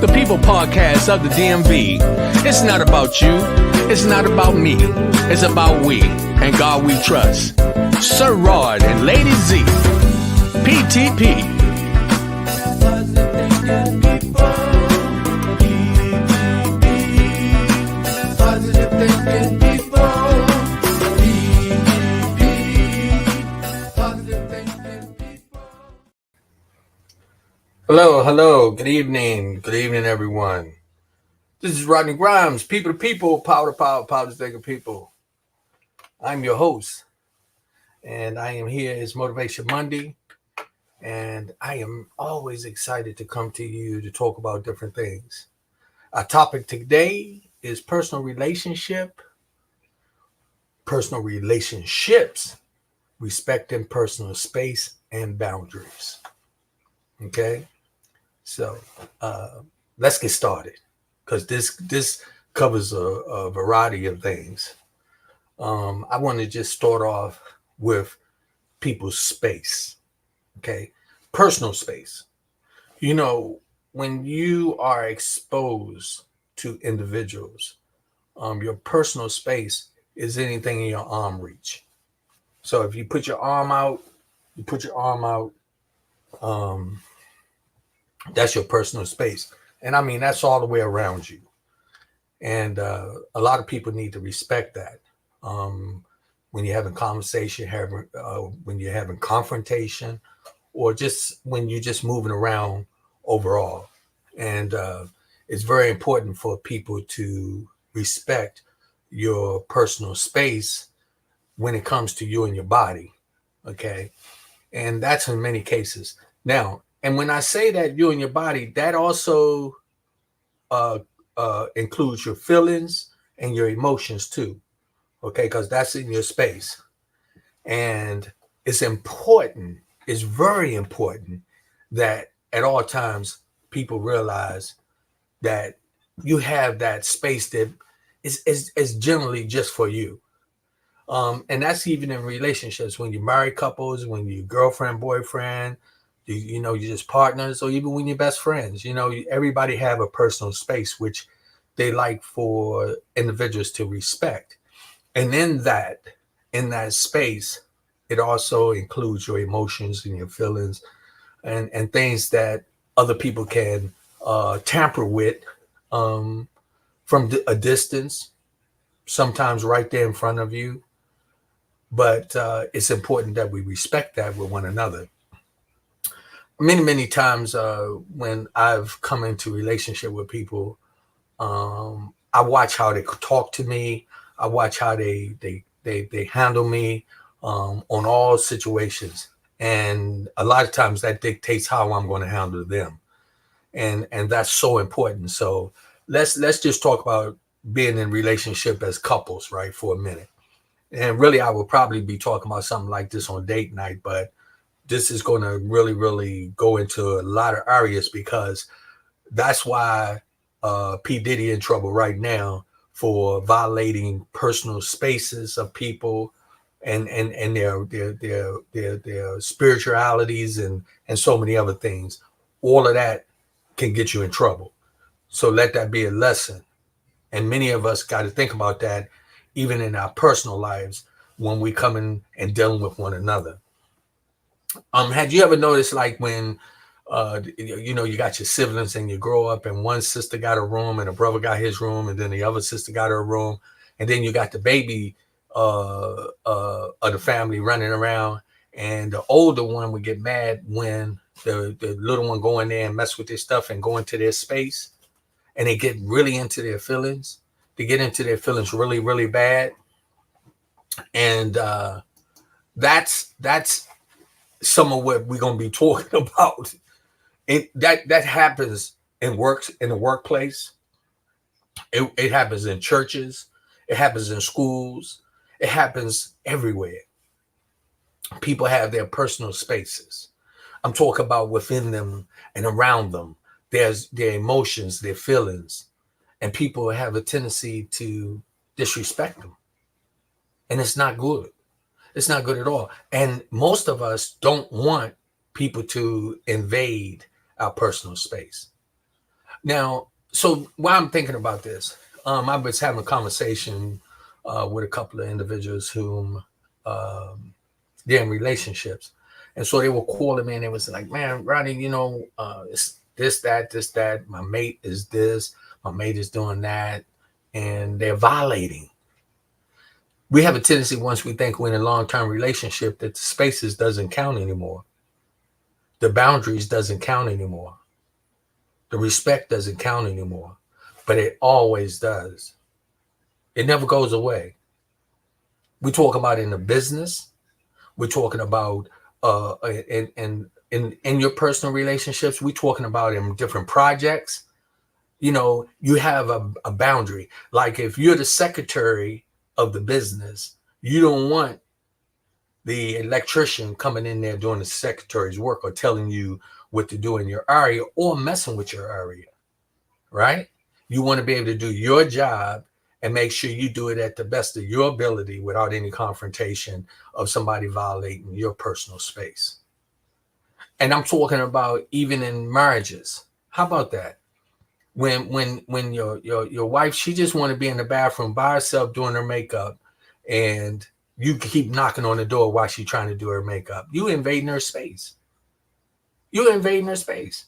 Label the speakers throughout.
Speaker 1: the People podcast of the DMV. It's not about you. It's not about me. It's about we and God we trust. Sir Rod and Lady Z. PTP. Positive thinking people. Hello, good evening, everyone. This is Rodney Grimes, People to People, Power to Power, Power to Think of People. I'm your host, and I am here. It's Motivation Monday, and I am always excited to come to you to talk about different things. Our topic today is personal relationships, respecting personal space and boundaries. Okay? So let's get started, because this covers a variety of things. I want to just start off with people's space, okay? Personal space. You know, when you are exposed to individuals, your personal space is anything in your arm reach. So if you put your arm out, that's your personal space. And I mean, that's all the way around you. And a lot of people need to respect that. When you're having conversation, when you're having confrontation, or just when you're just moving around overall. And it's very important for people to respect your personal space when it comes to you and your body. Okay. And that's in many cases. Now, and when I say that you and your body, that also includes your feelings and your emotions too, okay? Because that's in your space. And it's very important that at all times people realize that you have that space that is generally just for you. And that's even in relationships, when you're married couples, when you're girlfriend, boyfriend, you're just partners, or even when you're best friends. Everybody have a personal space which they like for individuals to respect. And in that space, it also includes your emotions and your feelings and things that other people can tamper with from a distance, sometimes right there in front of you. But it's important that we respect that with one another. Many times when I've come into relationship with people, I watch how they talk to me. I watch how they handle me on all situations. And a lot of times that dictates how I'm going to handle them. And that's so important. So let's just talk about being in relationship as couples, right, for a minute. And really, I would probably be talking about something like this on date night, but this is going to really go into a lot of areas, because that's why P. Diddy in trouble right now for violating personal spaces of people and their spiritualities and so many other things. All of that can get you in trouble. So let that be a lesson. And many of us got to think about that even in our personal lives when we come in and dealing with one another. Had you ever noticed, like, when you got your siblings and you grow up and one sister got a room and a brother got his room, and then the other sister got her room, and then you got the baby of the family running around, and the older one would get mad when the little one go in there and mess with their stuff and go into their space, and they get really into their feelings. They get into their feelings really bad. And that's some of what we're going to be talking about. That happens in the workplace. It happens in churches. It happens in schools. It happens everywhere. People have their personal spaces. I'm talking about within them and around them. There's their emotions, their feelings, and people have a tendency to disrespect them. And it's not good. It's not good at all. And most of us don't want people to invade our personal space. Now, so while I'm thinking about this, I was having a conversation with a couple of individuals whom they're in relationships, and so they were calling me and they was like, "Man, Rodney, it's this, that, this, that. My mate is this, my mate is doing that, and they're violating." We have a tendency once we think we're in a long-term relationship that the spaces doesn't count anymore, the boundaries doesn't count anymore, the respect doesn't count anymore, but it always does. It never goes away. We talk about in the business. We're talking about in your personal relationships. We're talking about in different projects. You have a boundary. Like if you're the secretary of the business, you don't want the electrician coming in there doing the secretary's work or telling you what to do in your area or messing with your area, right? You want to be able to do your job and make sure you do it at the best of your ability without any confrontation of somebody violating your personal space. And I'm talking about even in marriages. How about that? When your wife, she just want to be in the bathroom by herself doing her makeup, and you keep knocking on the door while she's trying to do her makeup. You invading her space. You invading her space.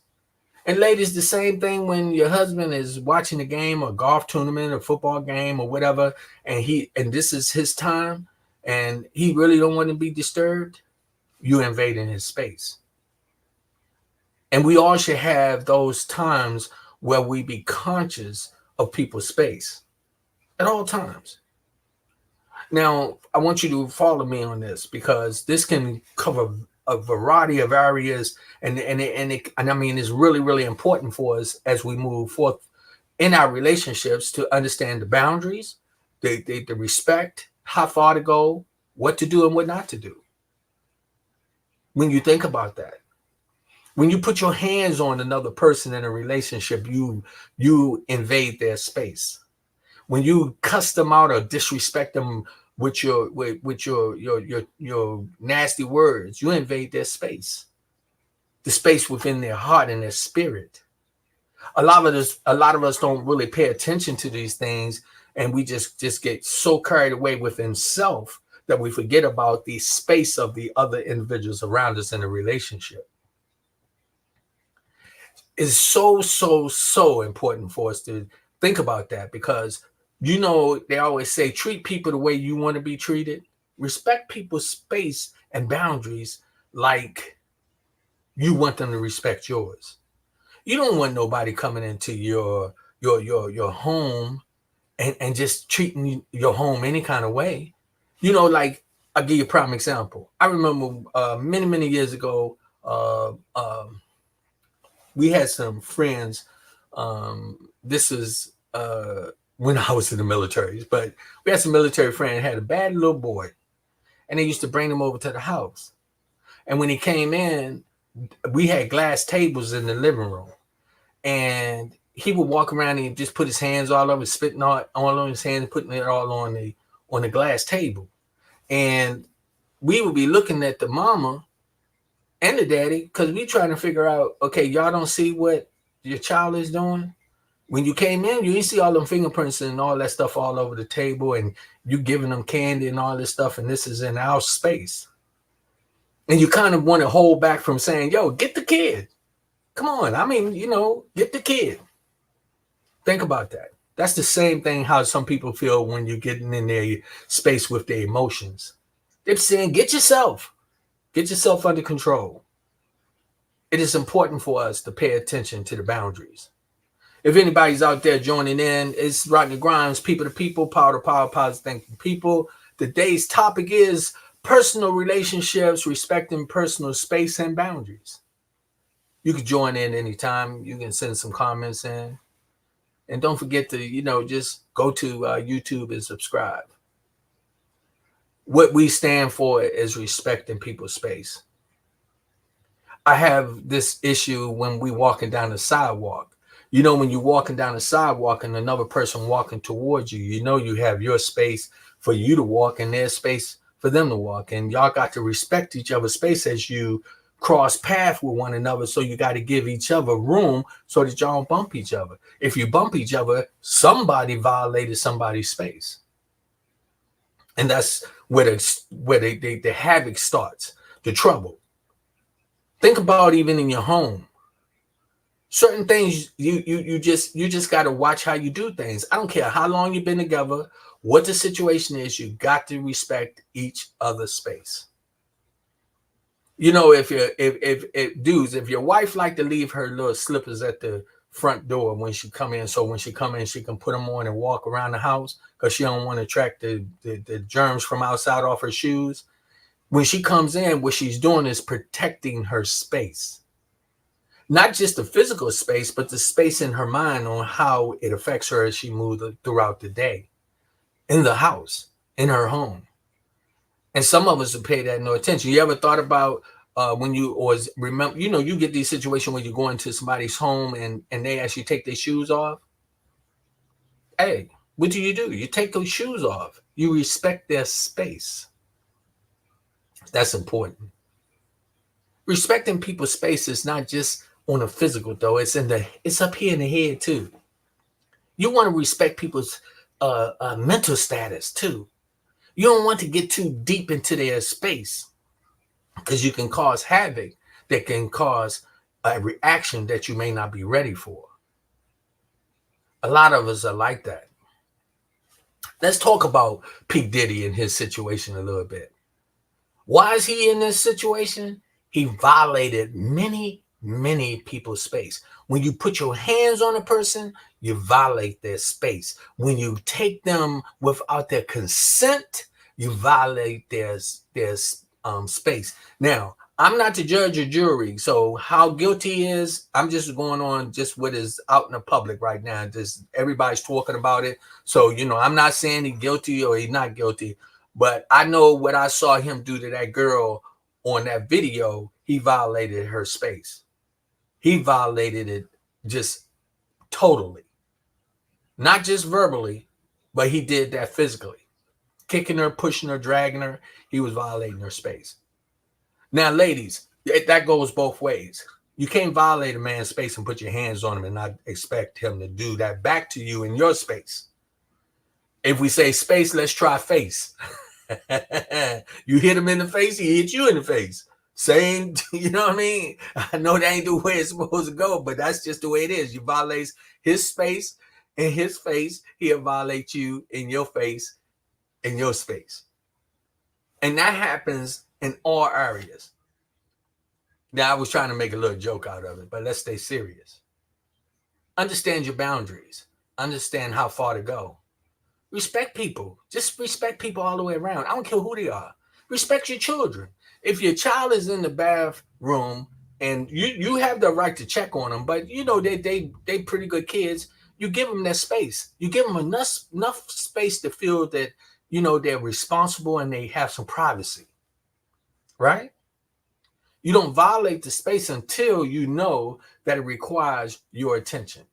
Speaker 1: And ladies, the same thing when your husband is watching a game or golf tournament or football game or whatever, and this is his time, and he really don't want to be disturbed. You invading his space. And we all should have those times where we be conscious of people's space at all times. Now, I want you to follow me on this because this can cover a variety of areas, and I mean, it's really, really important for us as we move forth in our relationships to understand the boundaries, the respect, how far to go, what to do and what not to do. When you think about that, when you put your hands on another person in a relationship, you invade their space. When you cuss them out or disrespect them with your nasty words, you invade their space, the space within their heart and their spirit. A lot of us don't really pay attention to these things, and we just get so carried away within self that we forget about the space of the other individuals around us in a relationship. It's so important for us to think about that because they always say treat people the way you want to be treated. Respect people's space and boundaries like you want them to respect yours. You don't want nobody coming into your home and just treating your home any kind of way. Like I'll give you a prime example. I remember many years ago, we had some friends. This is when I was in the military, but we had some military friend had a bad little boy, and they used to bring him over to the house. And when he came in, we had glass tables in the living room, and he would walk around and just put his hands all over, spitting all on his hands, putting it all on the glass table. And we would be looking at the mama and the daddy because we trying to figure out, okay, y'all don't see what your child is doing. When you came in, you didn't see all them fingerprints and all that stuff all over the table, and you giving them candy and all this stuff, and this is in our space. And you kind of want to hold back from saying, yo, get the kid. Come on. I mean, get the kid. Think about that. That's the same thing how some people feel when you're getting in their space with their emotions. They're saying, get yourself under control. It is important for us to pay attention to the boundaries. If anybody's out there joining in, it's Rodney Grimes, people to people, power to power, positive thinking people. Today's topic is personal relationships, respecting personal space and boundaries. You can join in anytime. You can send some comments in. And don't forget to, just go to YouTube and subscribe. What we stand for is respecting people's space. I have this issue when we walking down the sidewalk. When you're walking down the sidewalk and another person walking towards you, you have your space for you to walk and their space for them to walk. And y'all got to respect each other's space as you cross path with one another. So you got to give each other room so that y'all don't bump each other. If you bump each other, somebody violated somebody's space. And that's where the havoc starts, the trouble. Think about even in your home. Certain things you just got to watch how you do things. I don't care how long you've been together, what the situation is, you got to respect each other's space. You know, if your wife like to leave her little slippers at the front door when she come in, so when she come in she can put them on and walk around the house because she don't want to attract the germs from outside off her shoes. When she comes in, what she's doing is protecting her space. Not just the physical space, but the space in her mind on how it affects her as she moves throughout the day, in the house, in her home. And some of us would pay that no attention. You ever thought about when you always remember, you know, you get these situations where you go into somebody's home and they actually take their shoes off. Hey, what do? You take those shoes off. You respect their space. That's important. Respecting people's space is not just on a physical though. It's up here in the head too. You want to respect people's mental status too. You don't want to get too deep into their space because you can cause havoc that can cause a reaction that you may not be ready for. A lot of us are like that. Let's talk about P. Diddy and his situation a little bit. Why is he in this situation? He violated many people's space. When you put your hands on a person, you violate their space. When you take them without their consent, you violate their space. Now, I'm not the judge or jury, so how guilty he is, I'm just going on just what is out in the public right now. Just everybody's talking about it. So, you know, I'm not saying he's guilty or he's not guilty, but I know what I saw him do to that girl on that video. He violated her space. He violated it just totally. Not just verbally, but he did that physically. Kicking her, pushing her, dragging her. He was violating her space. Now, ladies, that goes both ways. You can't violate a man's space and put your hands on him and not expect him to do that back to you in your space. If we say space, let's try face. You hit him in the face, he hit you in the face. Same, you know what I mean? I know that ain't the way it's supposed to go, but that's just the way it is. You violate his space in his face, he'll violate you in your face, in your space. And that happens in all areas. Now, I was trying to make a little joke out of it, but let's stay serious. Understand your boundaries. Understand how far to go. Respect people. Just respect people all the way around. I don't care who they are. Respect your children. If your child is in the bathroom and you have the right to check on them, but you know they pretty good kids, you give them that space. You give them enough space to feel that, you know, they're responsible and they have some privacy, right? You don't violate the space until you know that it requires your attention.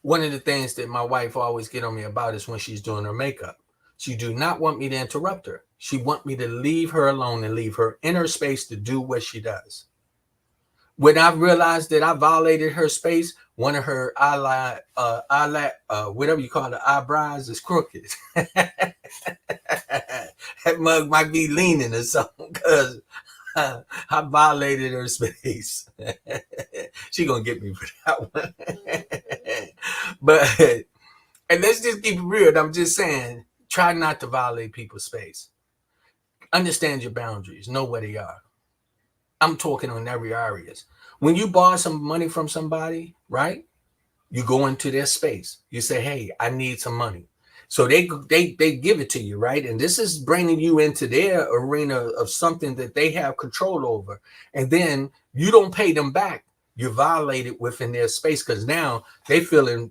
Speaker 1: One of the things that my wife always get on me about is when she's doing her makeup. She do not want me to interrupt her. She want me to leave her alone and leave her in her space to do what she does. When I realized that I violated her space, one of her whatever you call it, eyebrows is crooked. That mug might be leaning or something because I violated her space. She gonna get me for that one. But, and let's just keep it real. I'm just saying, try not to violate people's space. Understand your boundaries. Know where they are. I'm talking on every areas. When you borrow some money from somebody, right? You go into their space. You say, hey, I need some money. So they give it to you, right? And this is bringing you into their arena of something that they have control over. And then you don't pay them back. You violate it within their space because now they feeling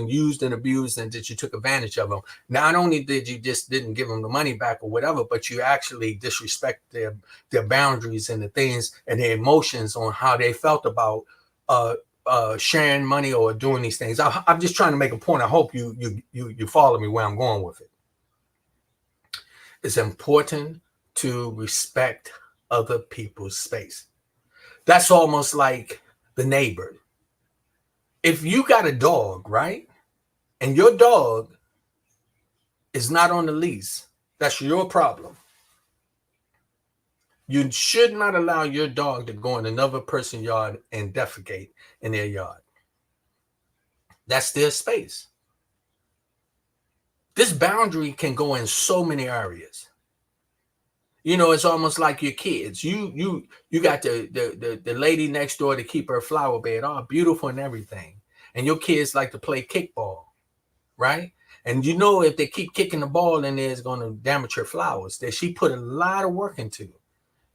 Speaker 1: used and abused and that you took advantage of them. Not only did you just didn't give them the money back or whatever, but you actually disrespect their boundaries and the things and their emotions on how they felt about sharing money or doing these things. I'm just trying to make a point. I hope you follow me where I'm going with it. It's important to respect other people's space. That's almost like the neighbor. If you got a dog, right? And your dog is not on the lease, that's your problem. You should not allow your dog to go in another person's yard and defecate in their yard. That's their space. This boundary can go in so many areas. You know, it's almost like your kids. You got the lady next door to keep her flower bed all beautiful and everything. And your kids like to play kickball, right? And you know if they keep kicking the ball in there, it's going to damage her flowers that she put a lot of work into.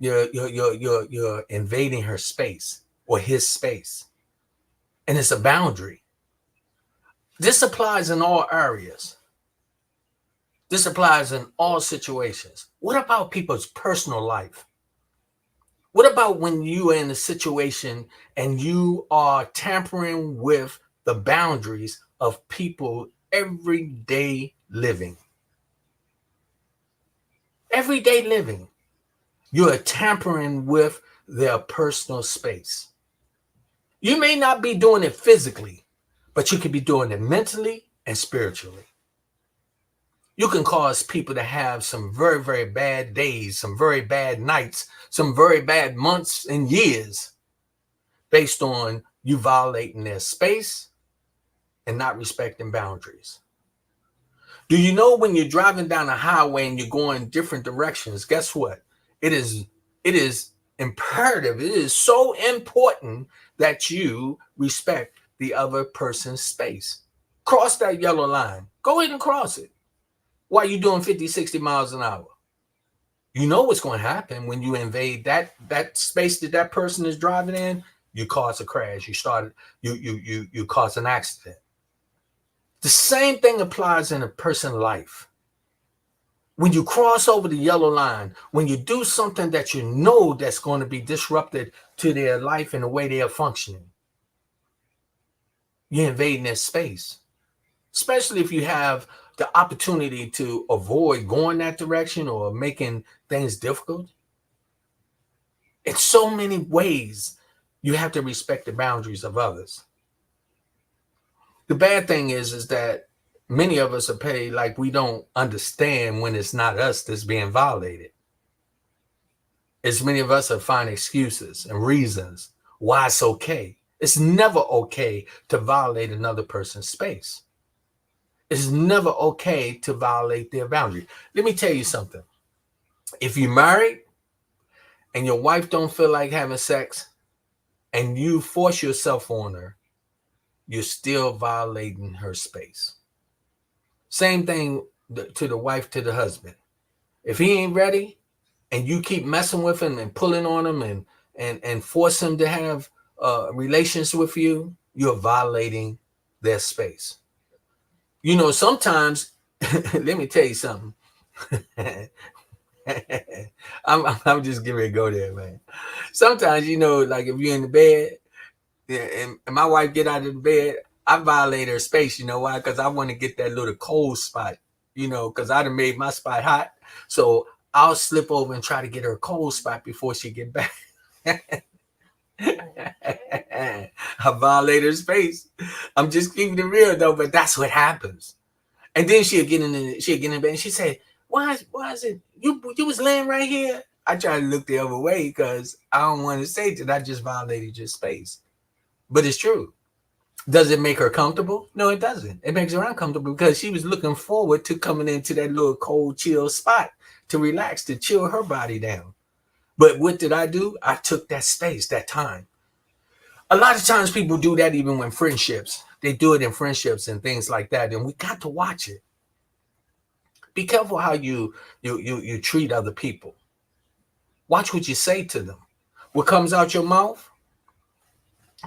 Speaker 1: You're invading her space or his space. And it's a boundary. This applies in all areas. This applies in all situations. What about people's personal life? What about when you are in a situation and you are tampering with the boundaries of people everyday living? Everyday living. You are tampering with their personal space. You may not be doing it physically, but you could be doing it mentally and spiritually. You can cause people to have some very, very bad days, some very bad nights, some very bad months and years based on you violating their space and not respecting boundaries. Do you know when you're driving down a highway and you're going different directions, guess what? It is imperative. It is so important that you respect the other person's space. Cross that yellow line. Go ahead and cross it. Why are you doing 50, 60 miles an hour? You know what's going to happen when you invade that space that person is driving in. You cause a crash. You cause an accident. The same thing applies in a person's life. When you cross over the yellow line, when you do something that you know that's going to be disrupted to their life and the way they are functioning, you're invading their space. Especially if you have the opportunity to avoid going that direction or making things difficult. In so many ways, you have to respect the boundaries of others. The bad thing is that many of us are paid like we don't understand when it's not us that's being violated. As many of us are finding excuses and reasons why it's okay. It's never okay to violate another person's space. It's never okay to violate their boundary. Let me tell you something. If you're married and your wife don't feel like having sex and you force yourself on her, you're still violating her space. Same thing to the wife, to the husband. If he ain't ready and you keep messing with him and pulling on him and force him to have relations with you, you're violating their space. You know, sometimes, let me tell you something. I'm just giving it a go there, man. Sometimes, you know, like if you're in the bed and my wife get out of the bed, I violate her space. You know why? Because I want to get that little cold spot, you know, because I done made my spot hot. So I'll slip over and try to get her a cold spot before she get back. I violate her space. I'm just keeping it real though, but that's what happens. And then she'll get in bed and she say, why is it you was laying right here? I try to look the other way because I don't want to say that I just violated your space. But it's true. Does it make her comfortable? No, it doesn't. It makes her uncomfortable because she was looking forward to coming into that little cold, chill spot to relax, to chill her body down. But what did I do? I took that space, that time. A lot of times people do that even when friendships. They do it in friendships and things like that. And we got to watch it. Be careful how you treat other people. Watch what you say to them. What comes out your mouth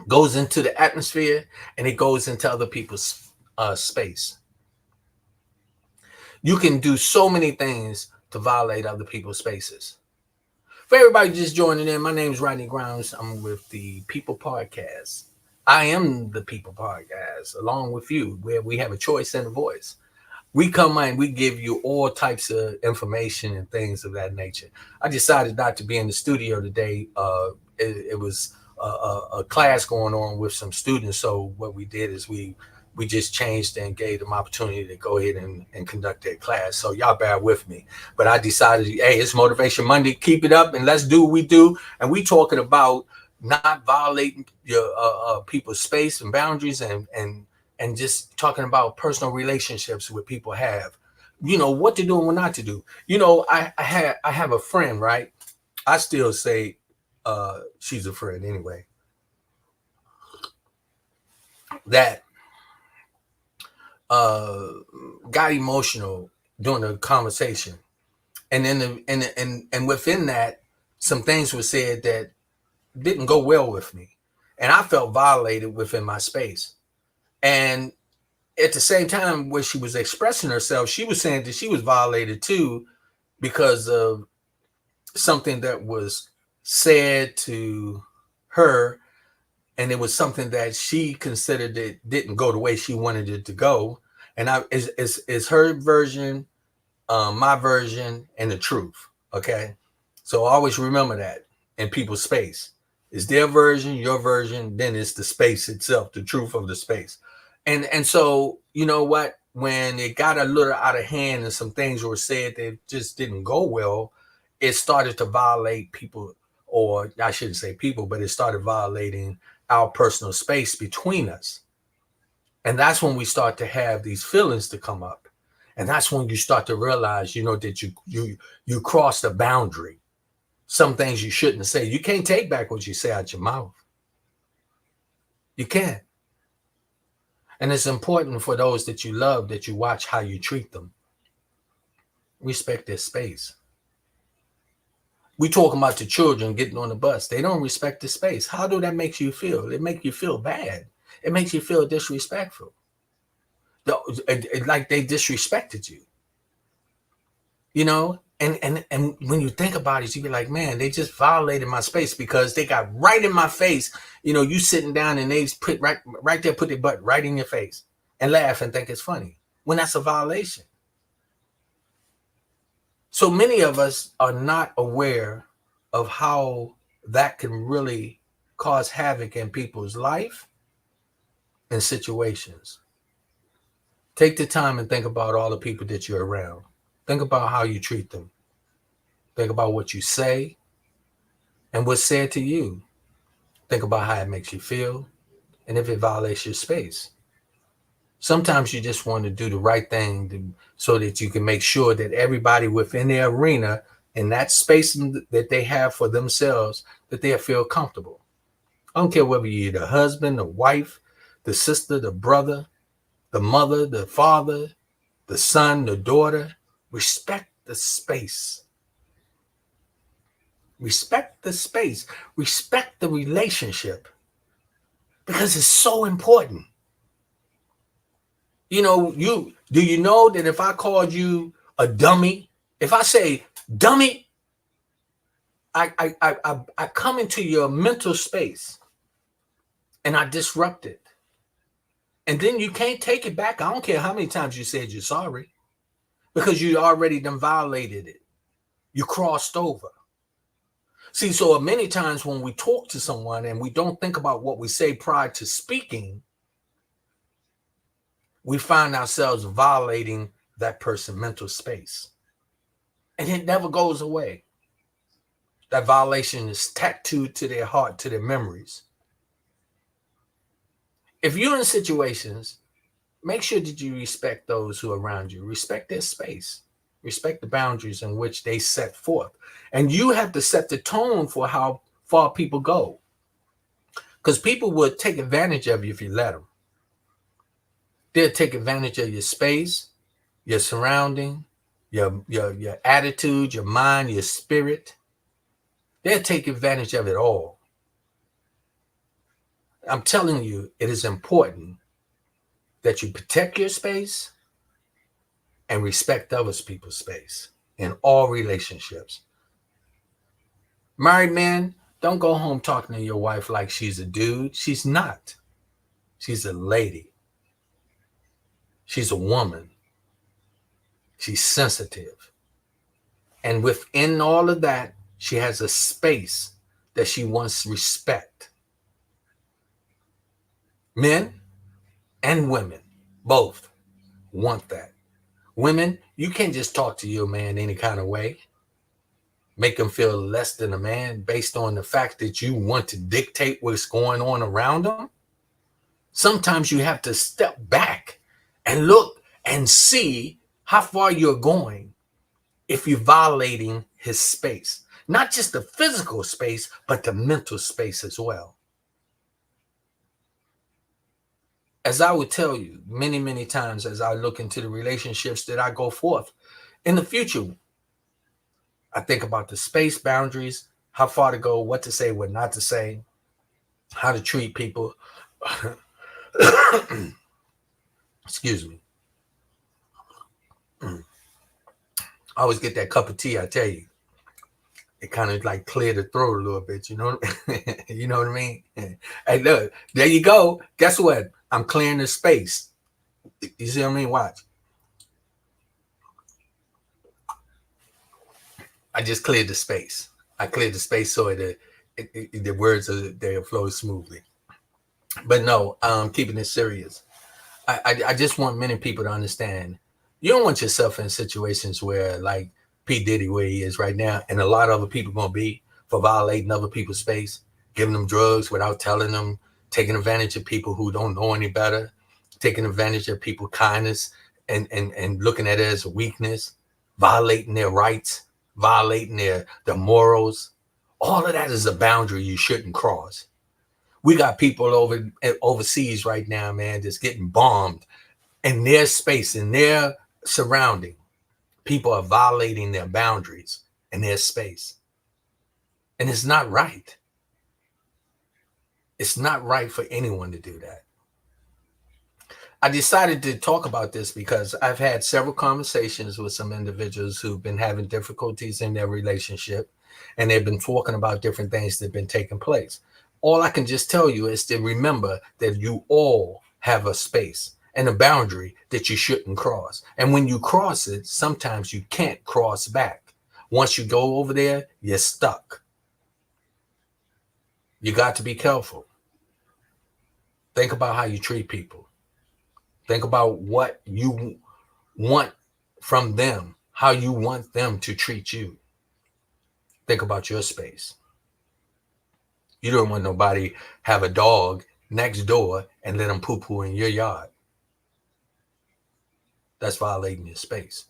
Speaker 1: goes into the atmosphere and it goes into other people's space. You can do so many things to violate other people's spaces. For everybody just joining in, my name is Rodney Grounds. I'm with the People Podcast. I am the People Podcast, along with you, where we have a choice and a voice. We come in, we give you all types of information and things of that nature. I decided not to be in the studio today. It was a class going on with some students. So what we did is we just changed and gave them opportunity to go ahead and conduct their class. So y'all bear with me. But I decided, hey, it's Motivation Monday. Keep it up and let's do what we do. And we talking about not violating your people's space and boundaries and just talking about personal relationships with people have. You know what to do and what not to do. You know, I have a friend, right? I still say she's a friend anyway. That uh, got emotional during the conversation, and then and within that, some things were said that didn't go well with me, and I felt violated within my space. And at the same time, where she was expressing herself, she was saying that she was violated too because of something that was said to her, and it was something that she considered it didn't go the way she wanted it to go. And I is her version, my version, and the truth. Okay, so always remember that in people's space. It's their version, your version, then it's the space itself, the truth of the space. And so you know what? When it got a little out of hand and some things were said that just didn't go well, it started to violate people, or I shouldn't say people, but it started violating our personal space between us. And that's when we start to have these feelings to come up. And that's when you start to realize, you know, that you crossed a boundary. Some things you shouldn't say. You can't take back what you say out your mouth. You can't. And it's important for those that you love that you watch how you treat them. Respect their space. We talking about the children getting on the bus. They don't respect the space. How do that make you feel? It makes you feel bad. It makes you feel disrespectful. Like they disrespected you. You know? And when you think about it, you be like, man, they just violated my space because they got right in my face. You know, you sitting down and they put right there, put their butt right in your face and laugh and think it's funny when that's a violation. So many of us are not aware of how that can really cause havoc in people's life and situations. Take the time and think about all the people that you're around. Think about how you treat them. Think about what you say and what's said to you. Think about how it makes you feel and if it violates your space. Sometimes you just want to do the right thing so that you can make sure that everybody within their arena, in that space that they have for themselves, that they feel comfortable. I don't care whether you're the husband, the wife, the sister, the brother, the mother, the father, the son, the daughter. Respect the space. Respect the space. Respect the relationship because it's so important. You know, do you know that if I called you a dummy, if I say dummy, I come into your mental space and I disrupt it. And then you can't take it back. I don't care how many times you said you're sorry because you already done violated it. You crossed over. See, so many times when we talk to someone and we don't think about what we say prior to speaking, we find ourselves violating that person's mental space. And it never goes away. That violation is tattooed to their heart, to their memories. If you're in situations, make sure that you respect those who are around you. Respect their space. Respect the boundaries in which they set forth. And you have to set the tone for how far people go. Because people will take advantage of you if you let them. They'll take advantage of your space, your surrounding, your attitude, your mind, your spirit. They'll take advantage of it all. I'm telling you, it is important that you protect your space and respect other people's space in all relationships. Married men, don't go home talking to your wife like she's a dude. She's not. She's a lady. She's a woman. She's sensitive. And within all of that, she has a space that she wants respect. Men and women, both want that. Women, you can't just talk to your man any kind of way, make him feel less than a man based on the fact that you want to dictate what's going on around him. Sometimes you have to step back and look and see how far you're going if you're violating his space. Not just the physical space, but the mental space as well. As I would tell you many, many times as I look into the relationships that I go forth in the future, I think about the space boundaries, how far to go, what to say, what not to say, how to treat people. Excuse me. I always get that cup of tea, I tell you. It kind of like clear the throat a little bit, you know? You know what I mean? Hey, look, there you go. Guess what? I'm clearing the space. You see what I mean? Watch. I just cleared the space. I cleared the space so the words they flow smoothly. But no, keeping it serious. I just want many people to understand. You don't want yourself in situations where like P. Diddy, where he is right now, and a lot of other people going to be for violating other people's space, giving them drugs without telling them, taking advantage of people who don't know any better, taking advantage of people's kindness and looking at it as a weakness, violating their rights, violating their morals. All of that is a boundary you shouldn't cross. We got people overseas right now, man, that's getting bombed in their space, in their surrounding. People are violating their boundaries and their space. And it's not right. It's not right for anyone to do that. I decided to talk about this because I've had several conversations with some individuals who've been having difficulties in their relationship, and they've been talking about different things that have been taking place. All I can just tell you is to remember that you all have a space and a boundary that you shouldn't cross. And when you cross it, sometimes you can't cross back. Once you go over there, you're stuck. You got to be careful. Think about how you treat people. Think about what you want from them, how you want them to treat you. Think about your space. You don't want nobody have a dog next door and let them poo-poo in your yard. That's violating your space.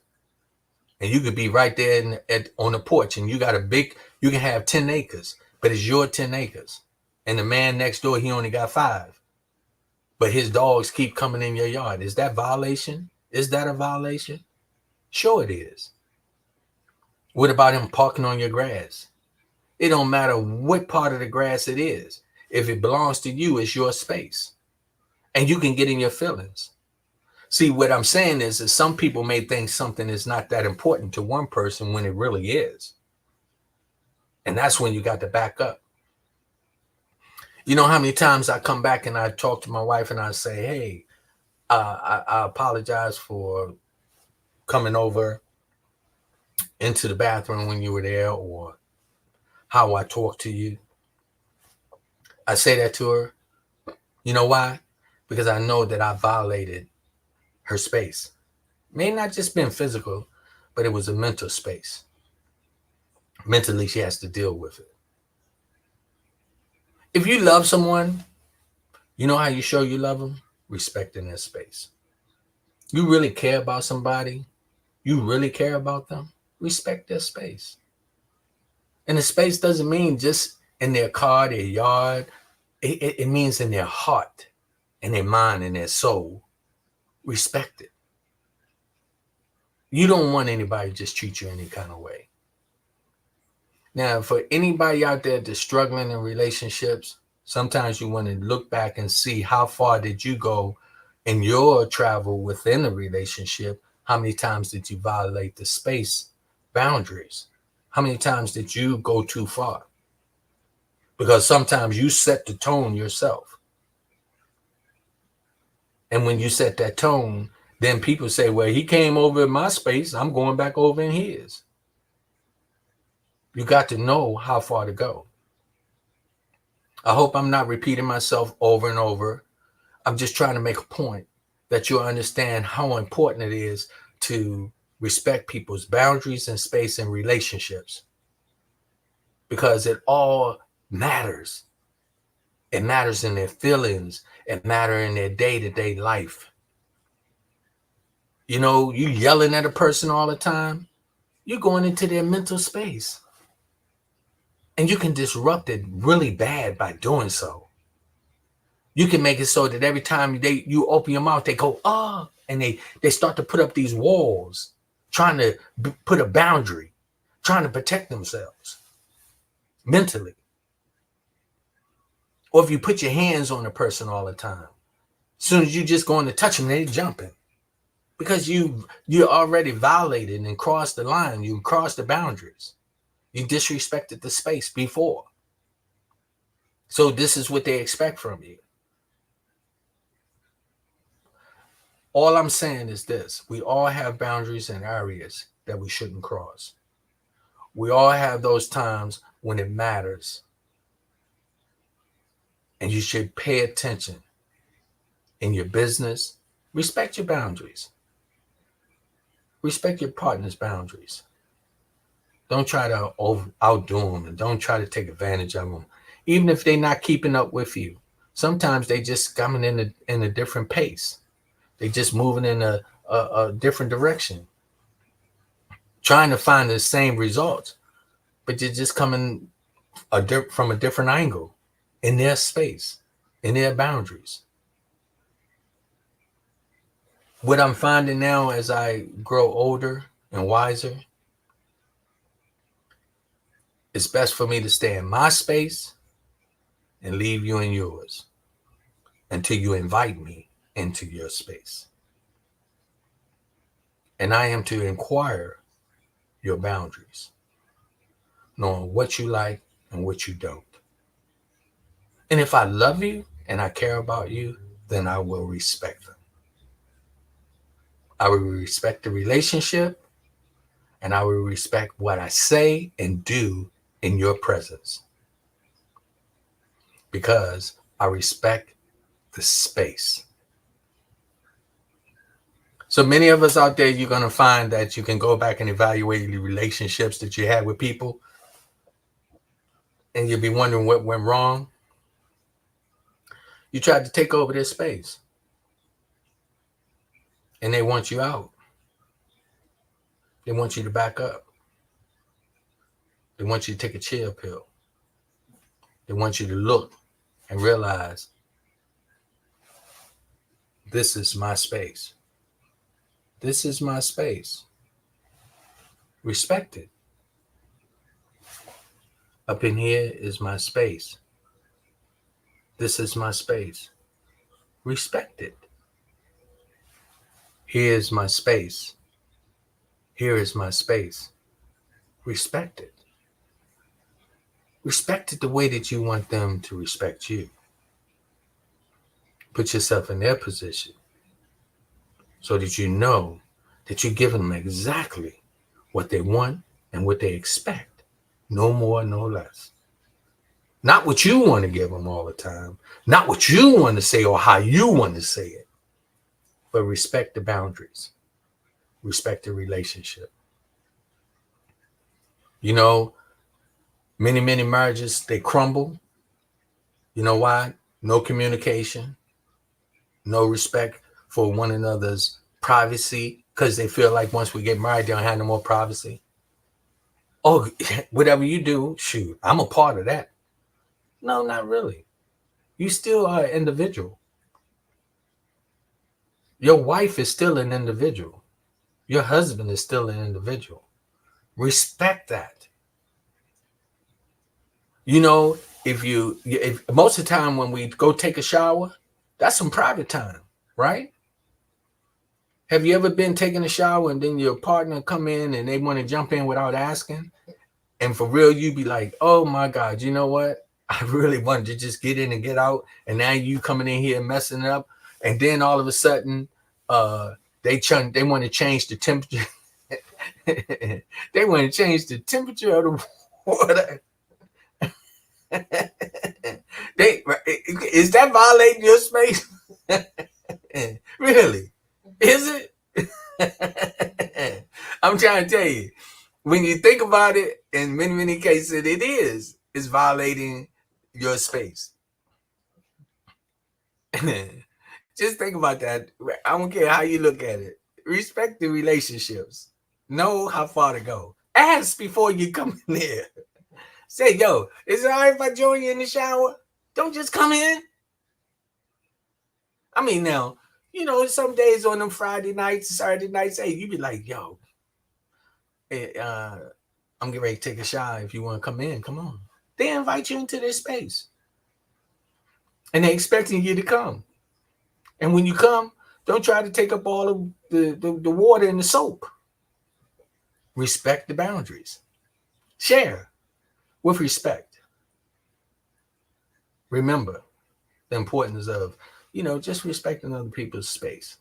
Speaker 1: And you could be right there on the porch and you can have 10 acres, but it's your 10 acres. And the man next door, he only got 5. But his dogs keep coming in your yard. Is that violation? Is that a violation? Sure it is. What about him parking on your grass? It don't matter what part of the grass it is. If it belongs to you, it's your space. And you can get in your feelings. See, what I'm saying is that some people may think something is not that important to one person when it really is. And that's when you got to back up. You know how many times I come back and I talk to my wife and I say, hey, I apologize for coming over into the bathroom when you were there, or how I talked to you. I say that to her. You know why? Because I know that I violated her space. May not just been physical, but it was a mental space. Mentally, she has to deal with it. If you love someone, you know how you show you love them? Respecting their space. You really care about somebody, you really care about them, respect their space. And the space doesn't mean just in their car, their yard. It means in their heart, in their mind, in their soul. Respect it. You don't want anybody to just treat you any kind of way. Now, for anybody out there that's struggling in relationships, sometimes you want to look back and see how far did you go in your travel within a relationship. How many times did you violate the space boundaries? How many times did you go too far? Because sometimes you set the tone yourself. And when you set that tone, then people say, well, he came over in my space, I'm going back over in his. You got to know how far to go. I hope I'm not repeating myself over and over. I'm just trying to make a point that you'll understand how important it is to respect people's boundaries and space and relationships, because it all matters. It matters in their feelings. It matters in their day-to-day life. You know, you yelling at a person all the time, you're going into their mental space. And you can disrupt it really bad by doing so. You can make it so that every time you open your mouth, they go, oh, and they start to put up these walls, trying to put a boundary, trying to protect themselves mentally. Or if you put your hands on a person all the time, as soon as you just going to touch them, they're jumping. Because you already violated and crossed the line. You crossed the boundaries. You disrespected the space before. So this is what they expect from you. All I'm saying is this. We all have boundaries and areas that we shouldn't cross. We all have those times when it matters. And you should pay attention in your business. Respect your boundaries. Respect your partner's boundaries. Don't try to outdo them, and don't try to take advantage of them. Even if they're not keeping up with you. Sometimes they just coming in a different pace. They just moving in a different direction. Trying to find the same results, but you're just coming from a different angle in their space, in their boundaries. What I'm finding now as I grow older and wiser, it's best for me to stay in my space and leave you in yours until you invite me into your space. And I am to inquire your boundaries, knowing what you like and what you don't. And if I love you and I care about you, then I will respect them. I will respect the relationship, and I will respect what I say and do in your presence, because I respect the space. So many of us out there, you're going to find that you can go back and evaluate the relationships that you had with people, and you'll be wondering what went wrong. You tried to take over their space, and they want you out. They want you to back up. They want you to take a chill pill. They want you to look and realize, this is my space. This is my space. Respect it. Up in here is my space. This is my space. Respect it. Here is my space. Here is my space. Respect it. Respect it the way that you want them to respect you. Put yourself in their position so that you know that you're giving them exactly what they want and what they expect. No more, no less. Not what you want to give them all the time. Not what you want to say or how you want to say it. But respect the boundaries. Respect the relationship. You know, many marriages, they crumble. You know why? No communication. No respect for one another's privacy, because they feel like once we get married, they don't have no more privacy. Oh, whatever you do, shoot, I'm a part of that. No, not really. You still are an individual. Your wife is still an individual. Your husband is still an individual. Respect that. You know, if most of the time when we go take a shower, that's some private time, right? Have you ever been taking a shower and then your partner come in and they want to jump in without asking? And for real, you be like, oh my God, you know what? I really wanted to just get in and get out. And now you coming in here messing up. And then all of a sudden, They want to change the temperature. They want to change the temperature of the water. They is that violating your space? Really? Is it? I'm trying to tell you. When you think about it, in many cases, it is. It's violating your space. Just think about that. I don't care how you look at it. Respect the relationships. Know how far to go. Ask before you come in there. Say, yo, is it all right if I join you in the shower? Don't just come in. I mean, now, some days on them Friday nights, Saturday nights, hey, you be like, yo, I'm getting ready to take a shower. If you want to come in, come on. They invite you into their space. And they're expecting you to come. And when you come, don't try to take up all of the water and the soap. Respect the boundaries. Share with respect. Remember the importance of, just respecting other people's space.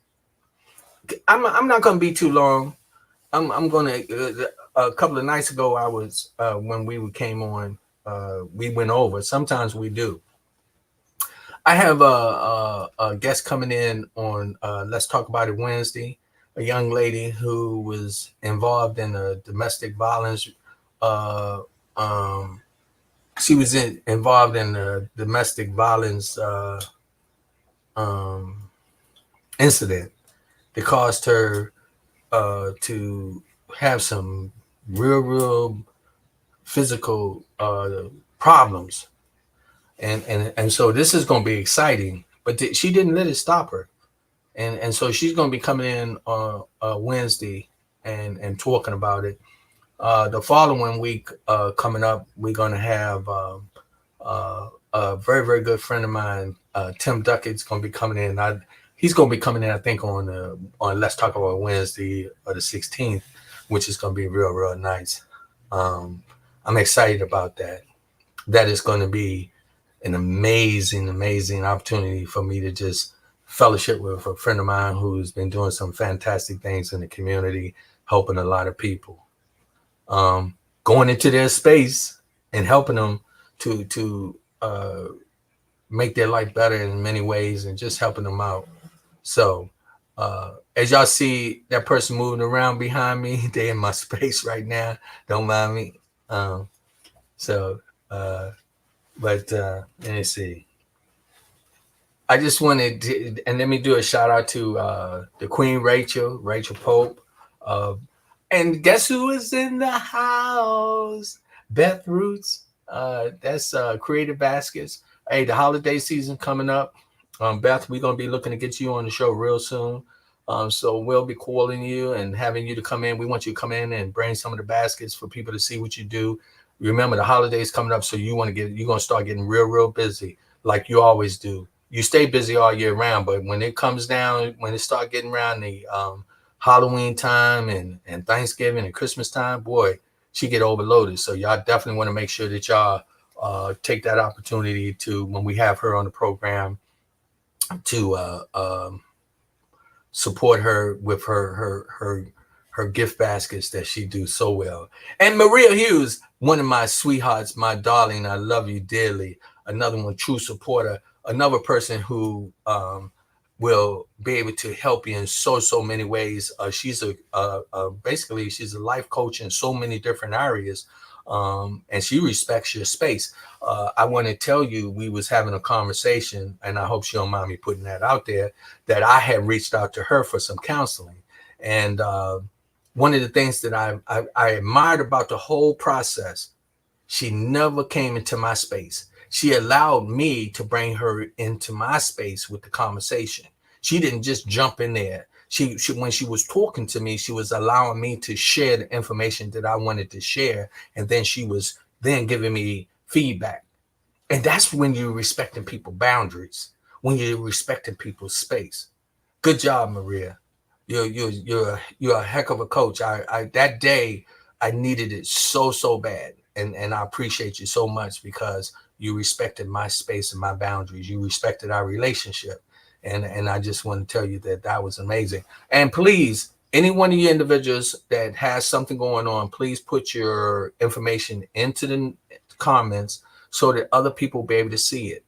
Speaker 1: I'm not going to be too long. I'm going to, a couple of nights ago, I was, when we came on, we went over. Sometimes we do. I have a guest coming in on Let's Talk About It Wednesday, a young lady who was involved in a domestic violence. She was involved in a domestic violence incident that caused her to have some real physical problems. And so this is going to be exciting, but she didn't let it stop her. And so she's going to be coming in on Wednesday and talking about it. The following week coming up, we're going to have a very good friend of mine, Tim Duckett's going to be coming in. He's going to be coming in, I think, on Let's Talk About Wednesday or the 16th, which is going to be real nice. I'm excited about that. That is going to be an amazing opportunity for me to just fellowship with a friend of mine who's been doing some fantastic things in the community, helping a lot of people. Going into their space and helping them to make their life better in many ways and just helping them out. So as y'all see that person moving around behind me, they in my space right now. Don't mind me. But let me see. I just wanted to, and let me do a shout out to the Queen Rachel Pope. And guess who is in the house? Beth Roots. That's Creative Baskets. Hey, the holiday season coming up. Beth, we're going to be looking to get you on the show real soon. So we'll be calling you and having you to come in. We want you to come in and bring some of the baskets for people to see what you do. Remember, the holidays coming up, so you're going to start getting real busy like you always do. You stay busy all year round, but when it comes down, when it start getting around the Halloween time and Thanksgiving and Christmas time, boy, she get overloaded. So y'all definitely want to make sure that y'all take that opportunity to, when we have her on the program, to support her with her gift baskets that she do so well. And Maria Hughes, one of my sweethearts, my darling, I love you dearly. Another one, true supporter. Another person who will be able to help you in so many ways. She's basically she's a life coach in so many different areas, and she respects your space. I want to tell you, we was having a conversation, and I hope she don't mind me putting that out there, that I had reached out to her for some counseling. And one of the things that I admired about the whole process, she never came into my space. She allowed me to bring her into my space with the conversation. She didn't just jump in there. She when she was talking to me, she was allowing me to share the information that I wanted to share. And then she was then giving me feedback. And that's when you're respecting people's boundaries, when you're respecting people's space. Good job, Maria. You're a heck of a coach. I that day I needed it so bad. And I appreciate you so much because you respected my space and my boundaries. You respected our relationship. And I just want to tell you that that was amazing. And please, any one of you individuals that has something going on, please put your information into the comments so that other people will be able to see it.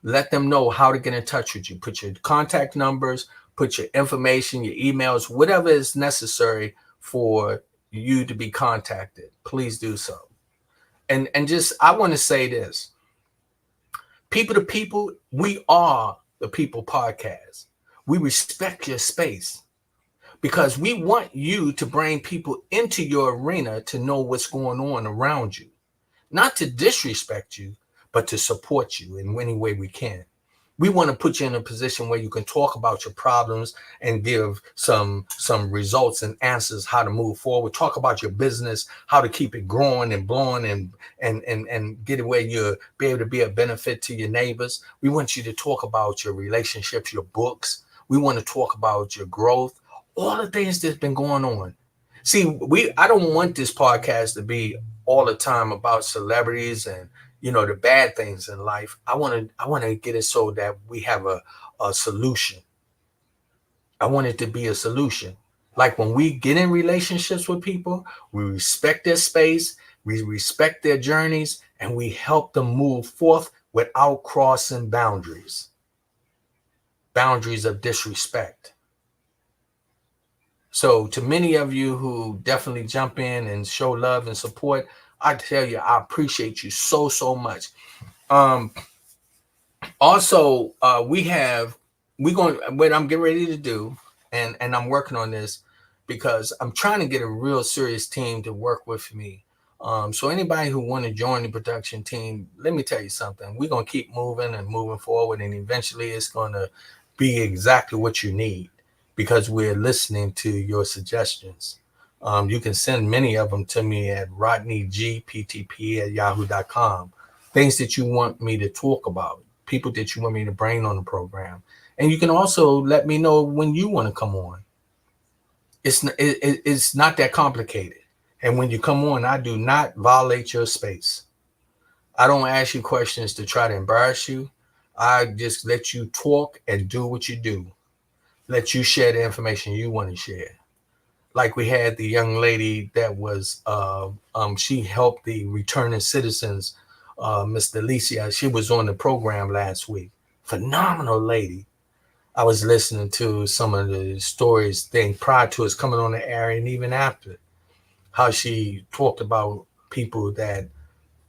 Speaker 1: Let them know how to get in touch with you. Put your contact numbers, put your information, your emails, whatever is necessary for you to be contacted. Please do so. And just, I want to say this: people to people, we are the People Podcast. We respect your space because we want you to bring people into your arena to know what's going on around you, not to disrespect you, but to support you in any way we can. We want to put you in a position where you can talk about your problems and give some results and answers how to move forward. Talk about your business, how to keep it growing and blowing, and get it where you'll be able to be a benefit to your neighbors. We want you to talk about your relationships, your books. We want to talk about your growth, all the things that's been going on. See, I don't want this podcast to be all the time about celebrities and the bad things in life. I want to get it so that we have a solution. I want it to be a solution. Like when we get in relationships with people, we respect their space, we respect their journeys, and we help them move forth without crossing boundaries of disrespect. So to many of you who definitely jump in and show love and support, I tell you, I appreciate you so much. Also, what I'm getting ready to do, and I'm working on this because I'm trying to get a real serious team to work with me. So anybody who want to join the production team, let me tell you something. We're going to keep moving and moving forward, and eventually it's going to be exactly what you need because we're listening to your suggestions. You can send many of them to me at rodneygptp@yahoo.com. Things that you want me to talk about, people that you want me to bring on the program. And you can also let me know when you want to come on. It's not that complicated. And when you come on, I do not violate your space. I don't ask you questions to try to embarrass you. I just let you talk and do what you do. Let you share the information you want to share. Like we had the young lady that was, she helped the returning citizens, Miss Delicia. She was on the program last week. Phenomenal lady. I was listening to some of the stories prior to us coming on the air and even after, how she talked about people that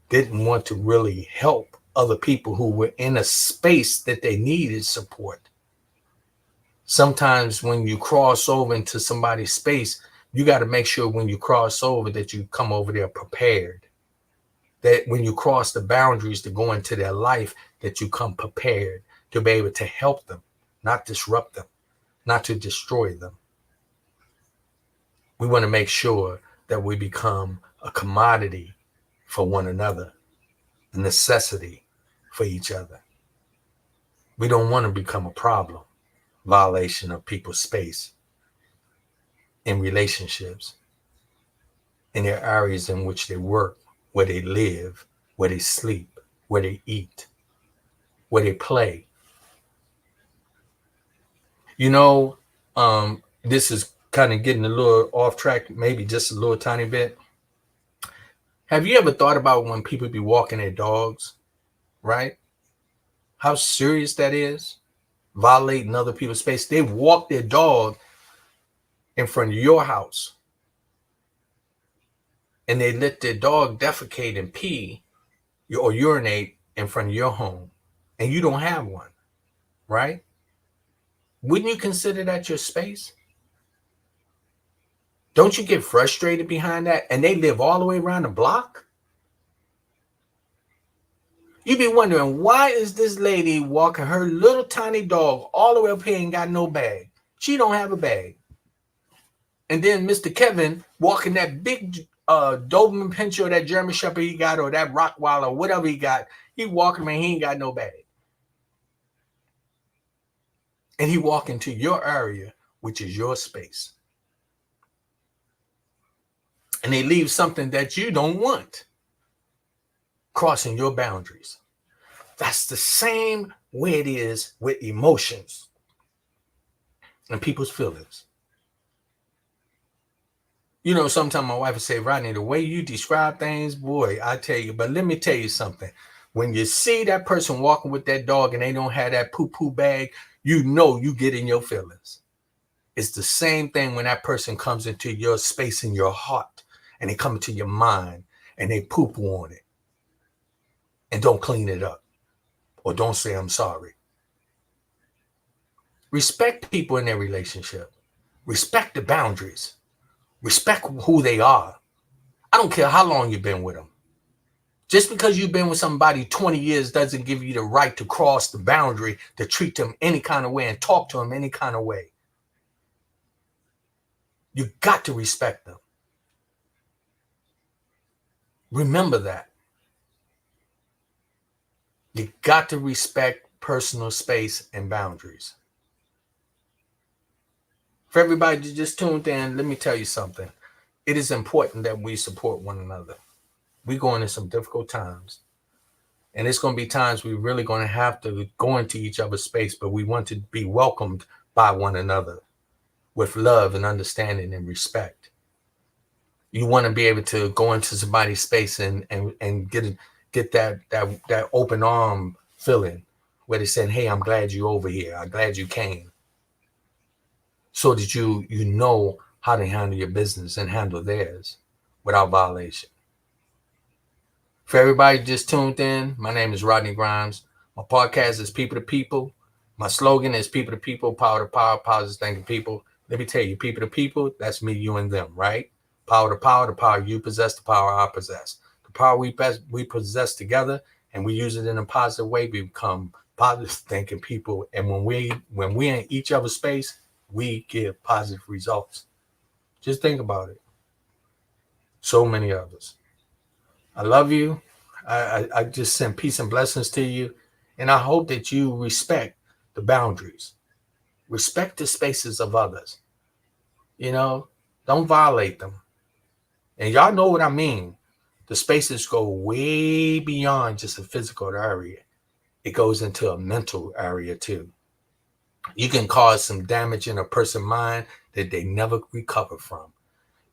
Speaker 1: didn't want to really help other people who were in a space that they needed support. Sometimes when you cross over into somebody's space, you got to make sure when you cross over that you come over there prepared. That when you cross the boundaries to go into their life, that you come prepared to be able to help them, not disrupt them, not to destroy them. We want to make sure that we become a commodity for one another, a necessity for each other. We don't want to become a problem, violation of people's space in relationships, in their areas in which they work, where they live, where they sleep, where they eat, where they play. This is kind of getting a little off track, maybe just a little tiny bit. Have you ever thought about when people be walking their dogs, right? How serious that is? Violating other people's space. They walk their dog in front of your house and they let their dog defecate and pee or urinate in front of your home and you don't have one, right? Wouldn't you consider that your space? Don't you get frustrated behind that? And they live all the way around the block? You be wondering, why is this lady walking her little tiny dog all the way up here and got no bag? She don't have a bag. And then Mr. Kevin walking that big Doberman Pinscher or that German Shepherd he got or that Rottweiler or whatever he got. He walking, man, he ain't got no bag. And he walk into your area, which is your space. And they leave something that you don't want crossing your boundaries. That's the same way it is with emotions. and people's feelings. You know, sometimes my wife would say, Rodney, the way you describe things, boy, I tell you, but let me tell you something. When you see that person walking with that dog and they don't have that poo-poo bag, you know you get in your feelings. It's the same thing when that person comes into your space in your heart and they come into your mind and they poo-poo on it and don't clean it up or don't say I'm sorry. Respect people in their relationship. Respect the boundaries. Respect who they are. I don't care how long you've been with them. Just because you've been with somebody 20 years doesn't give you the right to cross the boundary to treat them any kind of way and talk to them any kind of way. You got to respect them. Remember that. You got to respect personal space and boundaries. For everybody that just tuned in, let me tell you something. It is important that we support one another. We're going into some difficult times. And it's going to be times we're really going to have to go into each other's space, but we want to be welcomed by one another with love and understanding and respect. You want to be able to go into somebody's space and get that open arm feeling where they're saying, hey, I'm glad you're over here. I'm glad you came. So that you know how to handle your business and handle theirs without violation. For everybody just tuned in, my name is Rodney Grimes. My podcast is People to People. My slogan is People to People, Power to Power, Positive Thinking People. Let me tell you, people to people, that's me, you, and them, right? Power to power, the power you possess, the power I possess. The power we possess together, and we use it in a positive way, we become positive thinking people. And when we're in each other's space, we get positive results. Just think about it. So many of us. I love you. I just send peace and blessings to you. And I hope that you respect the boundaries. Respect the spaces of others. You know, don't violate them. And y'all know what I mean. The spaces go way beyond just a physical area. It goes into a mental area too. You can cause some damage in a person's mind that they never recover from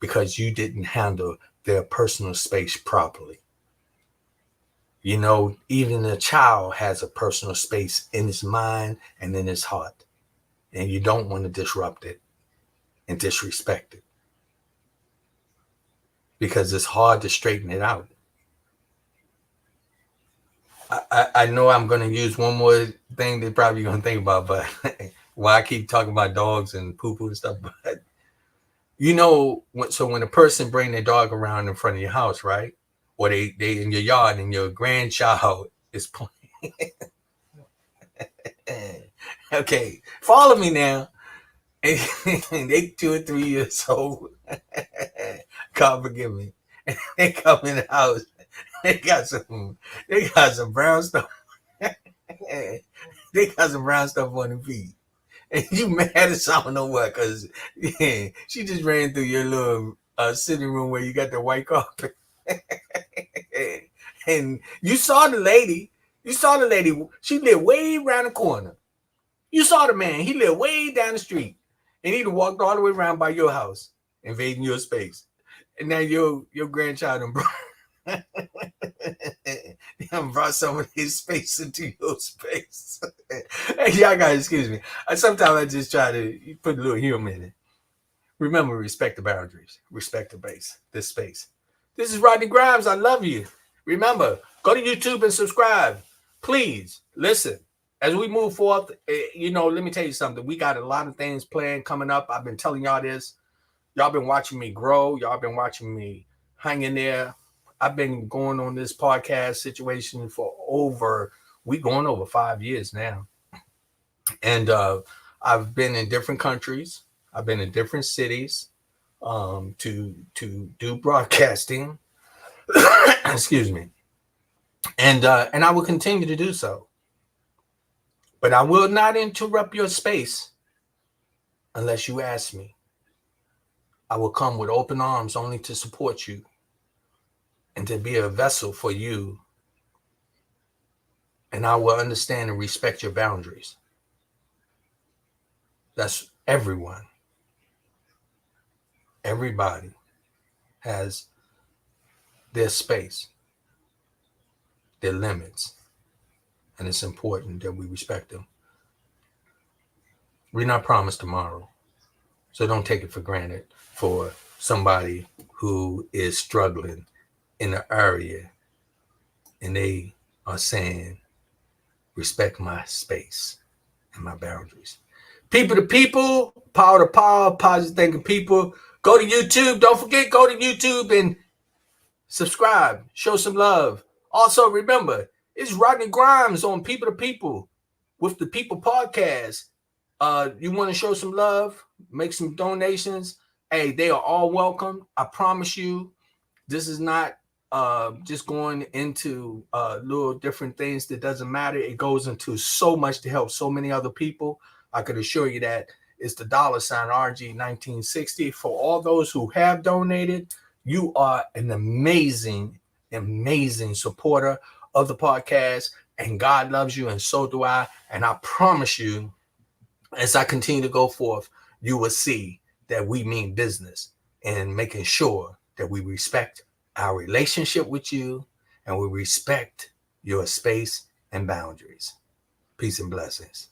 Speaker 1: because you didn't handle their personal space properly. You know, even a child has a personal space in his mind and in his heart. And you don't want to disrupt it and disrespect it because it's hard to straighten it out. I know I'm going to use one more thing they're probably going to think about, but I keep talking about dogs and poo-poo and stuff, but you know, when a person bring their dog around in front of your house, right? Or they in your yard and your grandchild is playing. Okay, follow me now. They 2 or 3 years old. God forgive me. They come in the house. They got some brown stuff. They got some brown stuff on the feet. And you mad as I don't know what, because she just ran through your little sitting room where you got the white carpet. And you saw the lady. She lived way around the corner. You saw the man. He lived way down the street. And he'd walked all the way around by your house, invading your space. And now your grandchild brought some of his space into your space. Hey, y'all guys, excuse me. Sometimes I just try to put a little humor in it. Remember, respect the boundaries. Respect the base. This space. This is Rodney Grimes. I love you. Remember, go to YouTube and subscribe. Please listen. As we move forth, you know, let me tell you something. We got a lot of things planned coming up. I've been telling y'all this. Y'all been watching me grow. Y'all been watching me hang in there. I've been going on this podcast situation for we going over 5 years now. And I've been in different countries. I've been in different cities to do broadcasting. Excuse me. And I will continue to do so. But I will not interrupt your space unless you ask me. I will come with open arms only to support you and to be a vessel for you. And I will understand and respect your boundaries. That's everybody has their space, their limits, and it's important that we respect them. We're not promised tomorrow, so don't take it for granted for somebody who is struggling in an area and they are saying, respect my space and my boundaries. People to people, power to power, positive thinking people. Go to YouTube. Don't forget, go to YouTube and subscribe. Show some love. Also, remember, it's Rodney Grimes on People to People with the People Podcast. You want to show some love, make some donations. Hey, they are all welcome. I promise you, this is not just going into little different things that doesn't matter. It goes into so much to help so many other people. I could assure you that it's the $RG1960. For all those who have donated, you are an amazing, amazing supporter of the podcast, and God loves you, and so do I. And I promise you, as I continue to go forth, you will see that we mean business and making sure that we respect our relationship with you and we respect your space and boundaries. Peace and blessings.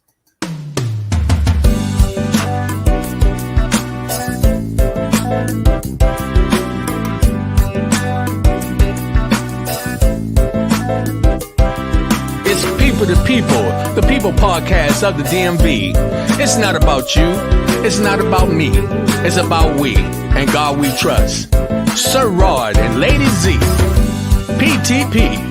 Speaker 1: It's People to People, the People Podcast of the DMV. It's not about you. It's not about me. It's about we and God we trust. Sir Rod and Lady Z. PTP.